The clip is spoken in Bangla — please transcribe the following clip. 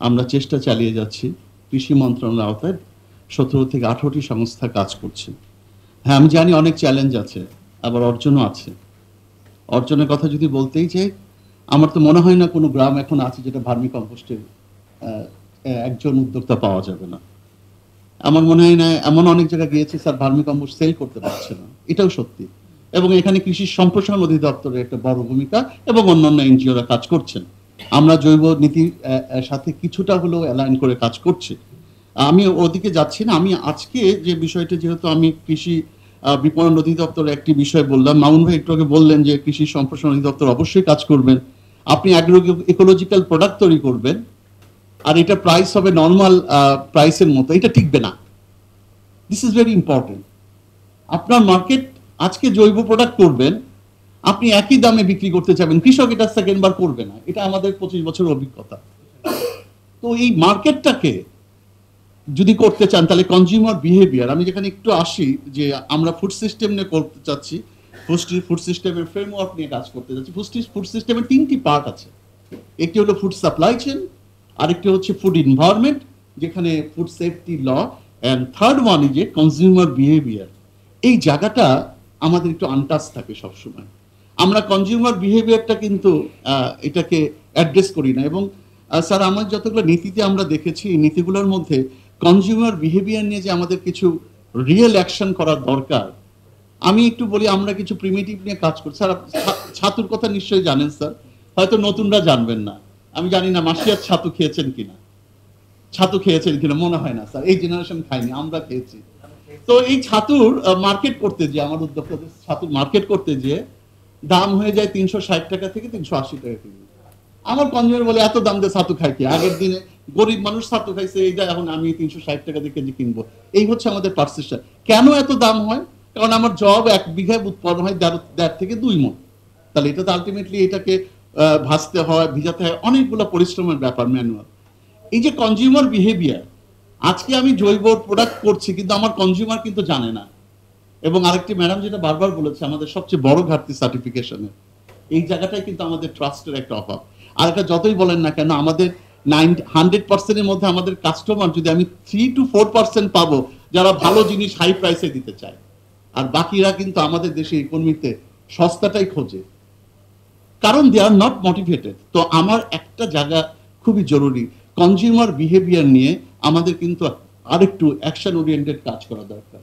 আমরা চেষ্টা চালিয়ে যাচ্ছি। কৃষি মন্ত্রণালয়ের আওতায় 17 থেকে 18টি সংস্থা কাজ করছে। হ্যাঁ, আমি জানি অনেক চ্যালেঞ্জ আছে, আবার অর্জনও আছে। অর্জনের কথা যদি বলতেই চাই, আমার তো মনে হয় না কোনো গ্রাম এখন আছে যেটা ভার্মি কম্পোস্টের একজন উদ্যোক্তা পাওয়া যাবে না। আমার মনে হয় না, এমন অনেক জায়গায় গিয়েছে স্যার ভার্মি কম্পোস্ট সেল করতে পারছে না, এটাও সত্যি। এবং এখানে কৃষি সম্প্রসারণ অধিদপ্তরের একটা বড় ভূমিকা এবং অন্যান্য এনজিওরা কাজ করছেন। আমরা জৈব নীতির সাথে কিছুটা হলেও অ্যালাইন করে কাজ করছি। আমি ওদিকে যাচ্ছি না। আমি আজকে যে বিষয়টা, যেহেতু আমি কৃষি বিপণন অধিদপ্তরের একটি বিষয় বললাম, মামুন ভাই একটু আগে বললেন যে কৃষি সম্প্রসারণ অধিদপ্তর অবশ্যই কাজ করবেন। আপনি অ্যাগ্রো ইকোলজিক্যাল প্রোডাক্ট তৈরি করবেন, আর এটা প্রাইস হবে নর্মাল প্রাইসের মতো, এটা টিকবে না। This is very important. আপনার মার্কেট আজকে জৈব প্রোডাক্ট করবেন, আপনি একই দামে বিক্রি করতে চাবেন, কৃষক এটা সেকেন্ড বার করবে না। এটা আমাদের 25 বছরের অভিজ্ঞতা। তো এই মার্কেটটাকে যদি করতে চান, তাহলে কনজিউমার বিহেভিয়ার, আমি যেখানে একটু আসি যে আমরা ফুড সিস্টেম নিয়ে করতে চাচ্ছি, ফুড সিস্টেমের ফ্রেমওয়ার্ক নিয়ে কাজ করতে যাচ্ছি। ফুড সিস্টেমের 3টি পার্ট আছে। একটি হলো ফুড সাপ্লাই চেন, আরেকটি হচ্ছে ফুড এনভায়রনমেন্ট, যেখানে food safety law, and third one is যে কনজিউমার বিহেভিয়ার। এই জায়গাটা আমাদের একটু আনটাচ থাকে সবসময়। আমরা কনজিউমার বিহেভিয়ারটা কিন্তু এটাকে অ্যাড্রেস করি না। এবং স্যার, আমার যতগুলো নীতিতে আমরা দেখেছি, এই নীতিগুলোর মধ্যে কনজিউমার বিহেভিয়ার নিয়ে যে আমাদের কিছু রিয়েল অ্যাকশন করার দরকার। আমি একটু বলি, আমরা কিছু প্রিমিটিভ নিয়ে কাজ করি। স্যার, ছাতুর কথা নিশ্চয়ই জানেন স্যার, হয়তো নতুনরা জানবেন না। আমি জানি না মাসিয়ার ছাতু খেয়েছেন কিনা, ছাতু খেয়েছেন কিনা, মনে হয় না স্যার, এই জেনারেশন খাইনি, আমরা খেয়েছি। তো এই ছাতুর মার্কেট করতে যে, আমার উদ্যোক্তাদের ছাতুর মার্কেট করতে যে দাম হয়ে যায় 360 টাকা থেকে 380 টাকা কেজি। আমার কনজিউমার বলে, এত দাম দিয়ে ছাতু খাই কি? আগের দিনে গরিব মানুষ ছাতু খাইছে, এইটা এখন আমি 360 টাকা দিয়ে কেজি কিনবো। এই হচ্ছে আমাদের পারসেপশন। কেন এত দাম হয়? কারণ আমার জব 1 বিঘায় উৎপাদন হয় 1.5 থেকে 2 মণ। তাহলে এটা তো আলটিমেটলি এটাকে ভাজতে হয়, ভিজাতে হয়, অনেকগুলো পরিশ্রমের ব্যাপার, ম্যানুয়াল। এই যে কনজিউমার বিহেভিয়ার, আজকে আমি জৈব প্রোডাক্ট করছি কিন্তু আমার কনজিউমার কিন্তু জানে না। এবং আরেকটি ম্যাডাম যেটা বারবার বলেছে, আমাদের সবচেয়ে বড় ঘাটতি সার্টিফিকেশনের। এই জায়গাটাই কিন্তু আমাদের ট্রাস্টের একটা অভাব। আর এটা যতই বলেন না কেন, আমাদের 100%-এর মধ্যে আমাদের কাস্টমার যদি আমি 3 to 4% পাবো যারা ভালো জিনিস হাই প্রাইসে দিতে চায়, আর বাকিরা কিন্তু আমাদের দেশে ইকোনমিতে সস্তাটাই খোঁজে, কারণ দে আর নট মোটিভেটেড। তো আমার একটা জায়গা খুবই জরুরি, কনজিউমার বিহেভিয়ার নিয়ে আমাদের কিন্তু আরেকটু অ্যাকশন ওরিয়েন্টেড কাজ করা দরকার।